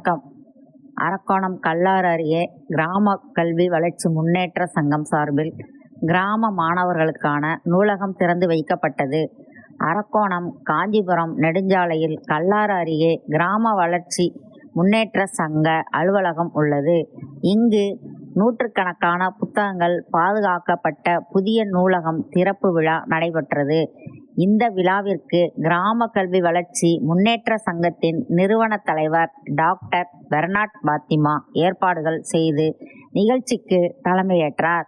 வணக்கம். அரக்கோணம் கல்லாறு அருகே கிராம கல்வி வளர்ச்சி முன்னேற்ற சங்கம் சார்பில் கிராம மாணவர்களுக்கான நூலகம் திறந்து வைக்கப்பட்டது. அரக்கோணம் காஞ்சிபுரம் நெடுஞ்சாலையில் கல்லாறு அருகே கிராம வளர்ச்சி முன்னேற்ற சங்க அலுவலகம் உள்ளது. இங்கு நூற்றுக்கணக்கான புத்தகங்கள் பாதுகாக்கப்பட்ட புதிய நூலகம் திறப்பு விழா நடைபெற்றது. இந்த விழாவிற்கு கிராம கல்வி வளர்ச்சி முன்னேற்ற சங்கத்தின் நிறுவன தலைவர் டாக்டர் பெர்னாட் பாத்திமா ஏற்பாடுகள் செய்து நிகழ்ச்சிக்கு தலைமையேற்றார்.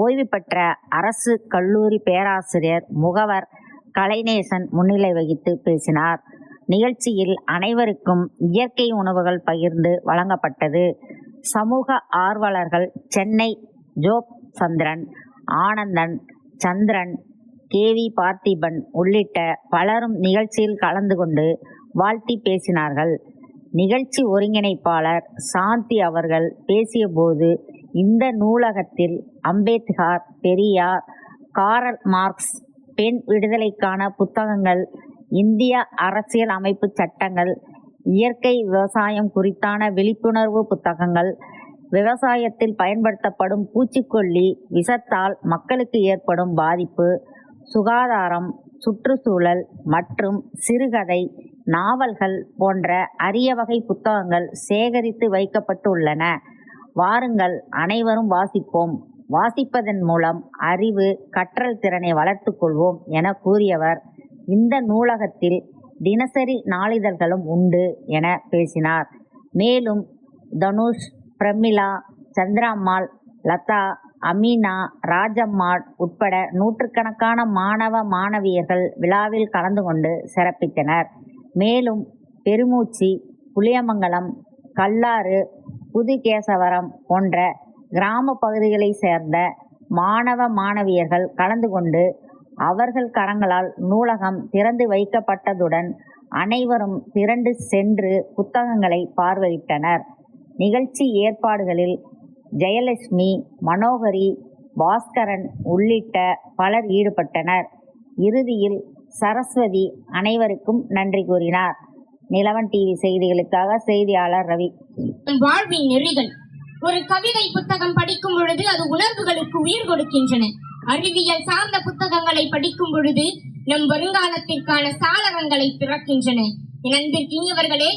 ஓய்வு பெற்ற அரசு கல்லூரி பேராசிரியர் முகவர் கலைநேசன் முன்னிலை வகித்து பேசினார். நிகழ்ச்சியில் அனைவருக்கும் இயற்கை உணவுகள் பகிர்ந்து வழங்கப்பட்டது. சமூக ஆர்வலர்கள் சென்னை ஜோப் சந்திரன், ஆனந்தன், சந்திரன், KV பார்த்திபன் உள்ளிட்ட பலரும் நிகழ்ச்சியில் கலந்து கொண்டு வாழ்த்தி பேசினார்கள். நிகழ்ச்சி ஒருங்கிணைப்பாளர் சாந்தி அவர்கள் பேசியபோது, இந்த நூலகத்தில் அம்பேத்கர், பெரியார், காரல் மார்க்ஸ், பெண் விடுதலைக்கான புத்தகங்கள், இந்திய அரசியல் அமைப்பு சட்டங்கள், இயற்கை விவசாயம் குறித்தான விழிப்புணர்வு புத்தகங்கள், விவசாயத்தில் பயன்படுத்தப்படும் பூச்சிக்கொல்லி விஷத்தால் மக்களுக்கு ஏற்படும் பாதிப்பு, சுகாதாரம், சுற்றுச்சூழல் மற்றும் சிறுகதை, நாவல்கள் போன்ற அரிய வகை புத்தகங்கள் சேகரித்து வைக்கப்பட்டுள்ளன. வாருங்கள், அனைவரும் வாசிப்போம். வாசிப்பதன் மூலம் அறிவு, கற்றல் திறனை வளர்த்துக் கொள்வோம் என கூறியவர், இந்த நூலகத்தில் தினசரி நாளிதழ்களும் உண்டு என பேசினார். மேலும் தனுஷ், பிரமிளா, சந்திராம்மாள், லதா, அமீனா, ராஜம்மாள் உட்பட நூற்றுக்கணக்கான மாணவ மாணவியர்கள் விழாவில் கலந்து கொண்டு சிறப்பித்தனர். மேலும் பெருமூச்சி, புளியமங்கலம், கல்லாறு, புதுகேசவரம் போன்ற கிராம பகுதிகளை சேர்ந்த மாணவ மாணவியர்கள் கலந்து கொண்டு அவர்கள் கரங்களால் நூலகம் திறந்து வைக்கப்பட்டதுடன் அனைவரும் திரண்டு சென்று புத்தகங்களை பார்வையிட்டனர். நிகழ்ச்சி ஏற்பாடுகளில் ஜெயலட்சுமி, மனோகரி, பாஸ்கரன் உள்ளிட்ட பலர் ஈடுபட்டனர். இறுதியில் சரஸ்வதி அனைவருக்கும் நன்றி கூறினார். நிலவன் டிவி செய்திகளுக்காக செய்தியாளர் ரவி. வாழ்வின் நெறிகள். ஒரு கவிதை புத்தகம் படிக்கும் பொழுது அது உணர்வுகளுக்கு உயிர் கொடுக்கின்றன. அறிவியல் சார்ந்த புத்தகங்களை படிக்கும் பொழுது நம் வருங்காலத்திற்கான சாளரங்களை திறக்கின்றன. என் அன்பிற்கினியவர்களே,